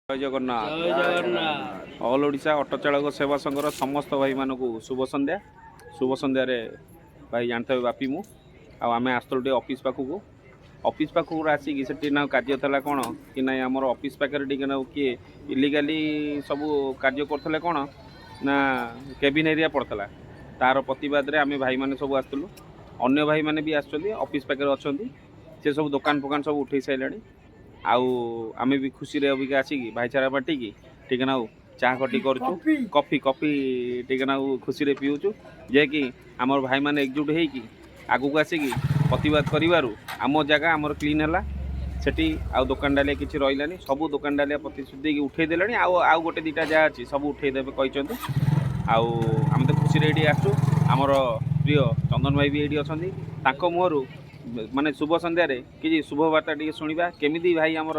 जय जगन्नाथ जय Jagannath all Odisha auto चालक सेवा संघर समस्त भाई मानक शुभ संध्या रे भाई जानते हुए बापी मु आम आसलु ऑफिस पाखक आसिक से ना कार्य था कौन कि ना आम ऑफिस पाखे ना किए इलिगाली सब कार्य करते कौन ना केबिन एरिया पड़ता तार प्रतिवाद रे आम भाई मैंने सब आसलु अन्य भाई मैंने भी ऑफिस पाखे अच्छा से सब दुकान फुकान सब उठे सारे आउ आमे भी खुशी रे अबिका आसिकी भाईचारा बाटिकी ठीक ना चाह कटी करूँ कॉफी कॉफी ठीक ना खुशी रे पीऊँ जे कि आमर भाई माने एकजुट होइकी आगु को आसिकी प्रतिवाद करिवारु आम जगह आमर क्लीन है सेठी आउ दुकान डालिया किसी रहिलानी सब दुकान डालिया प्रतिश्रुति की उठे देलानी आउ गोटे दीटा जहाँ अच्छी सब उठे देबे कहते आउ आम तो खुशी रे आसु आमर प्रिय चंदन भाई भी ये अच्छा मुहर माने शुभ संध्या रे कि शुभ वार्ता टी शुणा केमी भाई आमर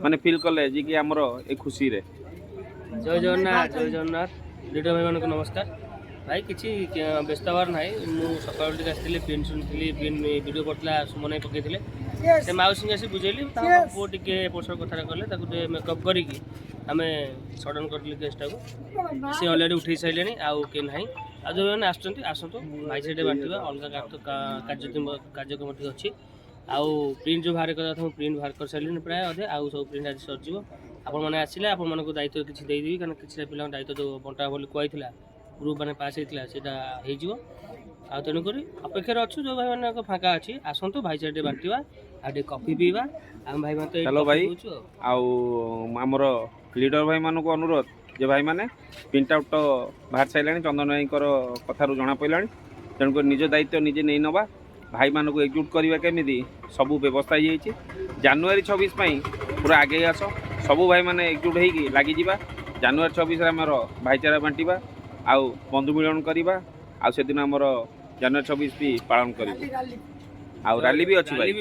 माने फील कले जी कि आमर ए खुशी रे जय जगन्नाथ लीडर भाई मानक नमस्कार भाई किसी व्यस्त हबार ना मुझे सकाल टी आसती पिन शुणी पिन वीडियो करता सुमन पकई से मौसी आसी बुझेली पुओ टे पोषण कथा कले मेकअप करके आम सडन कर गेस्ट को सी अलरेडी उठे सारे आउ के ना आज जो मैंने आसतु भाई साइड बांटा अलग कार्यक्रम अच्छी आउ प्रिंट जो बाहर कर प्रिंट बाहर कर सारे प्राय अधे आउ सब प्रिंट आज सर आपण मैंने आसिले आपण मानक दायित्व किसी देदेवी कहीं किसी पिला दायित्व जो बंटा बोली कहला ग्रुप मैंने पास होता है आ तेणुक अपेक्षार अच्छु जो भाई मैंने फाँका अच्छी आसतु भाई साइड बांटा आगे कॉफी पीवा आम भाई मतलब हेलो भाई आमर लीडर भाई मानक अनुरोध जे भाई मैंने प्रिंट आउट बाहर सारे चंदन भाई कथार जना पड़ा तेणुक निज दायित्व निजे नहीं नवा भाई मानक एकजुट करवा केमी सबू व्यवस्था हो जानुरी 26 पूरा आगे आस सबू भाई मैंने एकजुट होगी लगी जानुरी 26 आमर भाईचारा बांटा आउ बंधु मिलन करवा से दिन आमर जानुरी 26 भी पालन कर रैली भी अच्छी भाई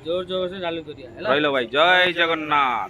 जोर जोर से रैली करिया रहिलो भाई जय जगन्नाथ।